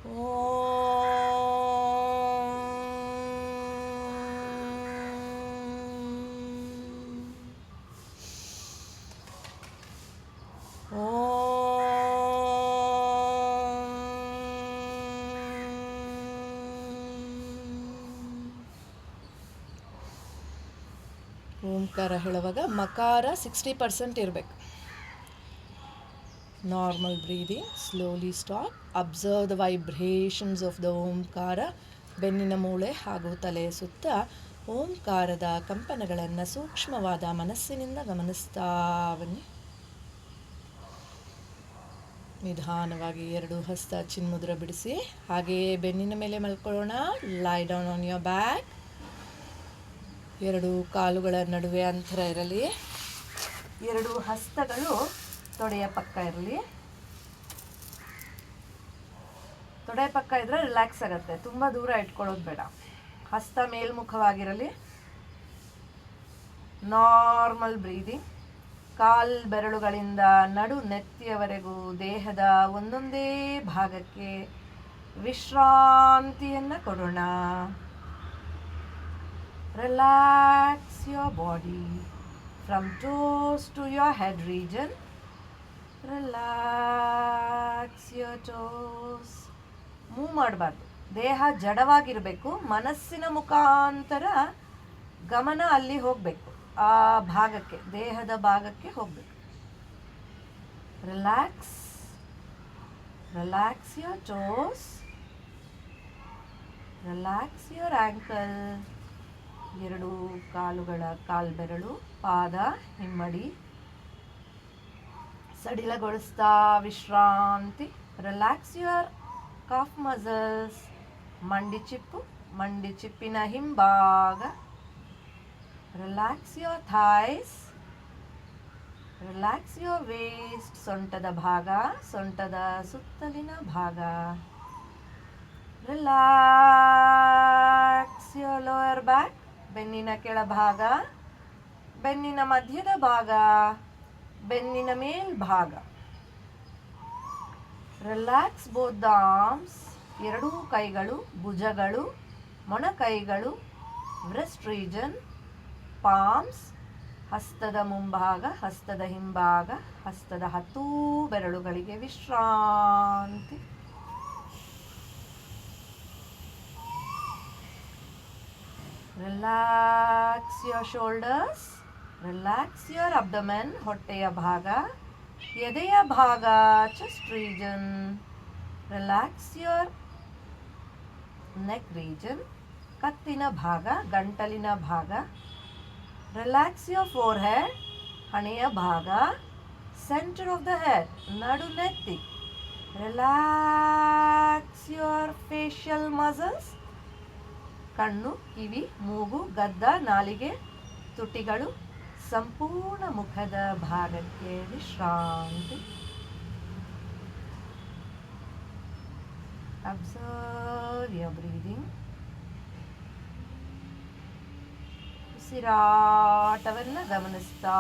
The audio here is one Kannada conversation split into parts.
ಓಂಕಾರ ಹೇಳುವಾಗ ಮಕಾರ 60% ಇರಬೇಕು. Normal breathing, slowly stop, observe the vibrations of the Omkara. ಬೆನ್ನಿನ ಮೂಳೆ ಹಾಗೂ ತಲೆಯ ಸುತ್ತ ಓಂಕಾರದ ಕಂಪನಗಳನ್ನು ಸೂಕ್ಷ್ಮವಾದ ಮನಸ್ಸಿನಿಂದ ಗಮನಿಸ್ತಾ ಬನ್ನಿ. ನಿಧಾನವಾಗಿ ಎರಡು ಹಸ್ತ ಚಿನ್ಮುದ್ರ ಬಿಡಿಸಿ ಹಾಗೆಯೇ ಬೆನ್ನಿನ ಮೇಲೆ ಮಲ್ಕೊಳ್ಳೋಣ. ಲೈ ಡೌನ್ ಆನ್ ಯೋರ್ ಬ್ಯಾಕ್. ಎರಡು ಕಾಲುಗಳ ನಡುವೆ ಅಂತರ ಇರಲಿ. ಎರಡು ಹಸ್ತಗಳು ತೊಡೆಯ ಪಕ್ಕ ಇರಲಿ. ತೊಡೆಯ ಪಕ್ಕ ಇದ್ದರೆ ರಿಲ್ಯಾಕ್ಸ್ ಆಗುತ್ತೆ, ತುಂಬ ದೂರ ಇಟ್ಕೊಳ್ಳೋದು ಬೇಡ. ಹಸ್ತ ಮೇಲ್ಮುಖವಾಗಿರಲಿ. Normal breathing. ಕಾಲ್ ಬೆರಳುಗಳಿಂದ ನಡು ನೆತ್ತಿಯವರೆಗೂ ದೇಹದ ಒಂದೊಂದೇ ಭಾಗಕ್ಕೆ ವಿಶ್ರಾಂತಿಯನ್ನು ಕೊಡೋಣ. Relax your body from toes to your head region. Relax your toes. Move ಮಾಡಬಾರ್ದು, ದೇಹ ಜಡವಾಗಿರಬೇಕು. ಮನಸ್ಸಿನ ಮುಖಾಂತರ ಗಮನ ಅಲ್ಲಿ ಹೋಗಬೇಕು, ಆ ಭಾಗಕ್ಕೆ, ದೇಹದ ಭಾಗಕ್ಕೆ ಹೋಗಬೇಕು. Relax. Relax your toes. Relax your ankle. ಎರಡು ಕಾಲುಗಳ ಕಾಲ್ಬೆರಳು, ಪಾದ, ಹಿಮ್ಮಡಿ ಸಡಿಲಗೊಳಿಸ್ತಾ ವಿಶ್ರಾಂತಿ. Relax your calf muscles. ಮಂಡಿ ಚಿಪ್ಪು, ಮಂಡಿ ಚಿಪ್ಪಿನ ಹಿಂಭಾಗ. Relax your thighs. Relax your waist. ಸೊಂಟದ ಭಾಗ, ಸೊಂಟದ ಸುತ್ತಲಿನ ಭಾಗ. Relax your lower back. ಬೆನ್ನಿನ ಕೆಳಭಾಗ, ಬೆನ್ನಿನ ಮಧ್ಯದ ಭಾಗ, ಬೆನ್ನಿನ ಮೇಲ್ಭಾಗ. Relax both the arms. ಎರಡೂ ಕೈಗಳು, ಭುಜಗಳು, ಮೊಣಕೈಗಳು, ವ್ರಿಸ್ಟ್ ರೀಜನ್, ಪಾಮ್ಸ್. ಹಸ್ತದ ಮುಂಭಾಗ, ಹಸ್ತದ ಹಿಂಭಾಗ, ಹಸ್ತದ 10 ಬೆರಳುಗಳಿಗೆ ವಿಶ್ರಾಂತಿ. Relax your shoulders. Relax your abdomen. ಹೊಟ್ಟೆಯ ಭಾಗ, ಎದೆಯ ಭಾಗ, chest region. Relax your neck region. ಕತ್ತಿನ ಭಾಗ, ಗಂಟಲಿನ ಭಾಗ. Relax your forehead. ಹಣೆಯ ಭಾಗ, ಸೆಂಟರ್ ಆಫ್ ದ ಹೆಡ್, ನಡು ನೆತ್ತಿ. Relax your facial muscles. ಕಣ್ಣು, ಕಿವಿ, ಮೂಗು, ಗದ್ದ, ನಾಲಿಗೆ, ತುಟಿಗಳು, ಸಂಪೂರ್ಣ ಮುಖದ ಭಾಗಕ್ಕೆ ವಿಶ್ರಾಂತಿ. Observe your breathing. ಉಸಿರಾಟವನ್ನು ಗಮನಿಸ್ತಾ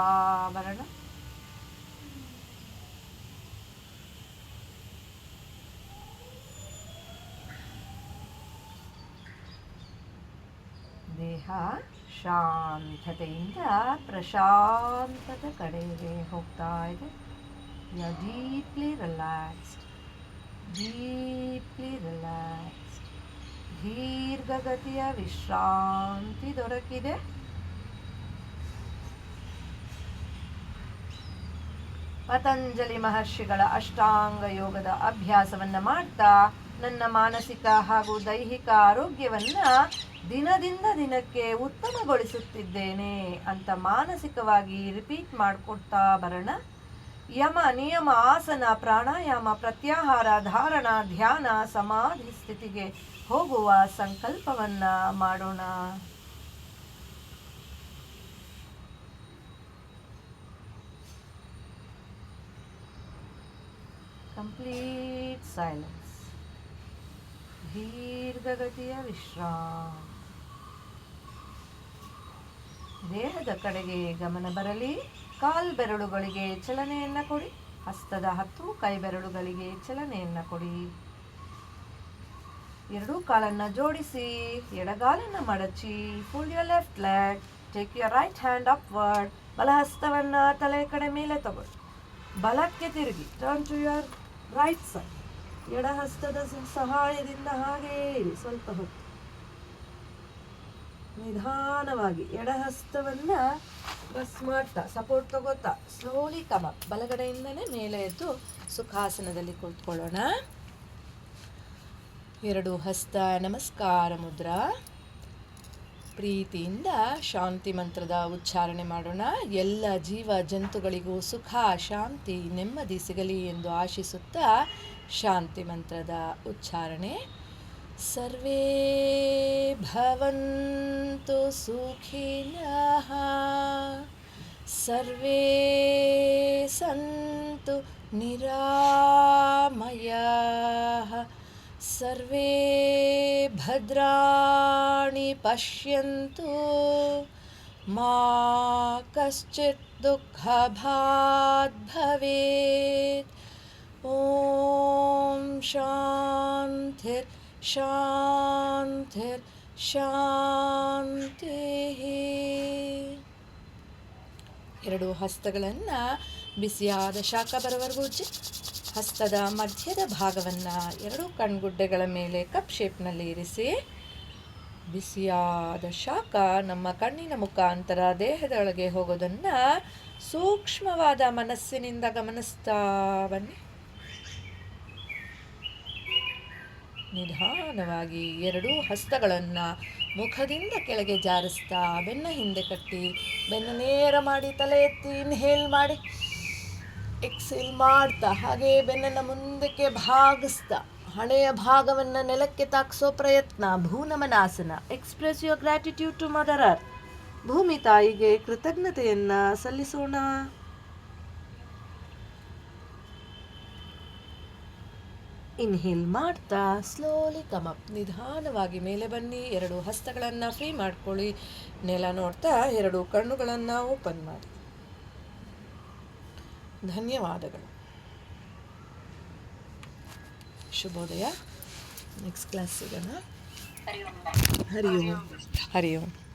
ಬರೋಣ. ದೇಹ ಶಾಂತತೆಯಿಂದ ಪ್ರಶಾಂತದ ಕಡೆಗೆ ಹೋಗ್ತಾ ಇದೆ. You are deeply relaxed, deeply relaxed. ದೀರ್ಘಗತಿಯ ವಿಶ್ರಾಂತಿ ದೊರಕಿದೆ. ಪತಂಜಲಿ ಮಹರ್ಷಿಗಳ ಅಷ್ಟಾಂಗ ಯೋಗದ ಅಭ್ಯಾಸವನ್ನು ಮಾಡ್ತಾ ನನ್ನ ಮಾನಸಿಕ ಹಾಗೂ ದೈಹಿಕ ಆರೋಗ್ಯವನ್ನು ದಿನದಿಂದ ದಿನಕ್ಕೆ ಉತ್ತಮಗೊಳಿಸುತ್ತಿದ್ದೇನೆ ಅಂತ ಮಾನಸಿಕವಾಗಿ ರಿಪೀಟ್ ಮಾಡಿಕೊಡ್ತಾ ಬರೋಣ. ಯಮ, ನಿಯಮ, ಆಸನ, ಪ್ರಾಣಾಯಾಮ, ಪ್ರತ್ಯಾಹಾರ, ಧಾರಣ, ಧ್ಯಾನ, ಸಮಾಧಿ ಸ್ಥಿತಿಗೆ ಹೋಗುವ ಸಂಕಲ್ಪವನ್ನು ಮಾಡೋಣ. Complete silence. ದೀರ್ಘಗತಿಯ ವಿಶ್ರಾಂತಿ. ದೇಹದ ಕಡೆಗೆ ಗಮನ ಬರಲಿ. ಕಾಲ್ ಬೆರಳುಗಳಿಗೆ ಚಲನೆಯನ್ನು ಕೊಡಿ. ಹಸ್ತದ 10 ಕೈ ಬೆರಳುಗಳಿಗೆ ಚಲನೆಯನ್ನು ಕೊಡಿ. ಎರಡೂ ಕಾಲನ್ನು ಜೋಡಿಸಿ, ಎಡಗಾಲನ್ನು ಮಡಚಿ, full your left leg, take your right hand upward. ಬಲ ಹಸ್ತವನ್ನು ತಲೆ ಕಡೆ ಮೇಲೆ ತಗೊಳ್ಳಿ, ಬಲಕ್ಕೆ ತಿರುಗಿ, turn to your right side. ಎಡ ಹಸ್ತದ ಸಹಾಯದಿಂದ ಹಾಗೇ ಇರಿ ಸ್ವಲ್ಪ ಹೊತ್ತು. ನಿಧಾನವಾಗಿ ಎಡ ಹಸ್ತವನ್ನು ಪ್ರೆಸ್ ಮಾಡ್ತಾ, ಸಪೋರ್ಟ್ ತಗೋತಾ, ಸ್ಲೋಲಿ ಕಮ್ ಅಪ್. ಬಲಗಡೆಯಿಂದನೇ ಮೇಲೆ ಎದ್ದು ಸುಖಾಸನದಲ್ಲಿ ಕೂತ್ಕೊಳ್ಳೋಣ. ಎರಡು ಹಸ್ತ ನಮಸ್ಕಾರ ಮುದ್ರಾ. ಪ್ರೀತಿಯಿಂದ ಶಾಂತಿ ಮಂತ್ರದ ಉಚ್ಚಾರಣೆ ಮಾಡೋಣ. ಎಲ್ಲ ಜೀವ ಜಂತುಗಳಿಗೂ ಸುಖ, ಶಾಂತಿ, ನೆಮ್ಮದಿ ಸಿಗಲಿ ಎಂದು ಆಶಿಸುತ್ತಾ ಶಾಂತಿ ಮಂತ್ರದ ಉಚ್ಚಾರಣೆ. ಸರ್ವೇ ಭವಂತು ಸುಖಿನಃ, ಸರ್ವೇ ಸಂತು ನಿರಾಮಯಾಃ, ಸರ್ವೇ ಭದ್ರಾಣಿ ಪಶ್ಯಂತು, ಮಾ ಕಶ್ಚಿತ್ ದುಃಖಭಾಗ್ ಭವೇತ್. ಓಂ ಶಾಂತಿರ್ ಶಾಂತಿರ್ ಶಾಂತಿ. ಎರಡು ಹಸ್ತಗಳನ್ನು ಬಿಸಿಯಾದ ಶಾಖ ಬರುವವರೆಗೂ ಉಜ್ಜಿ, ಹಸ್ತದ ಮಧ್ಯದ ಭಾಗವನ್ನು ಎರಡು ಕಣ್ಗುಡ್ಡೆಗಳ ಮೇಲೆ ಕಪ್ ಶೇಪ್ನಲ್ಲಿ ಇರಿಸಿ, ಬಿಸಿಯಾದ ಶಾಖ ನಮ್ಮ ಕಣ್ಣಿನ ಮುಖಾಂತರ ದೇಹದೊಳಗೆ ಹೋಗೋದನ್ನು ಸೂಕ್ಷ್ಮವಾದ ಮನಸ್ಸಿನಿಂದ ಗಮನಿಸ್ತಾ ಬನ್ನಿ. ನಿಧಾನವಾಗಿ ಎರಡೂ ಹಸ್ತಗಳನ್ನು ಮುಖದಿಂದ ಕೆಳಗೆ ಜಾರಿಸ್ತಾ, ಬೆನ್ನ ಹಿಂದೆ ಕಟ್ಟಿ, ಬೆನ್ನು ನೇರ ಮಾಡಿ, ತಲೆ ಎತ್ತಿ ಇನ್ಹೇಲ್ ಮಾಡಿ, ಎಕ್ಸೇಲ್ ಮಾಡ್ತಾ, ಹಾಗೆ ಬೆನ್ನನ್ನು ಮುಂದಕ್ಕೆ ಭಾಗಿಸ್ತಾ, ಹಣೆಯ ಭಾಗವನ್ನು ನೆಲಕ್ಕೆ ತಾಕಿಸೋ ಪ್ರಯತ್ನ. ಭೂನಮನಾಸನ. Express your gratitude to Mother Earth. ಭೂಮಿ ತಾಯಿಗೆ ಕೃತಜ್ಞತೆಯನ್ನು ಸಲ್ಲಿಸೋಣ. ಇನ್ಹೇಲ್ ಮಾಡ್ತಾ ಸ್ಲೋಲಿ ಕಮ್ ಅಪ್. ನಿಧಾನವಾಗಿ ಮೇಲೆ ಬನ್ನಿ. ಎರಡು ಹಸ್ತಗಳನ್ನು ಫ್ರೀ ಮಾಡ್ಕೊಳ್ಳಿ. ನೆಲ ನೋಡ್ತಾ ಎರಡು ಕಣ್ಣುಗಳನ್ನು ಓಪನ್ ಮಾಡಿ. ಧನ್ಯವಾದಗಳು. ಶುಭೋದಯ. ನೆಕ್ಸ್ಟ್ ಕ್ಲಾಸ್ ಸಿಗೋಣ. ಹರಿ ಓಂ. ಹರಿ ಓಂ.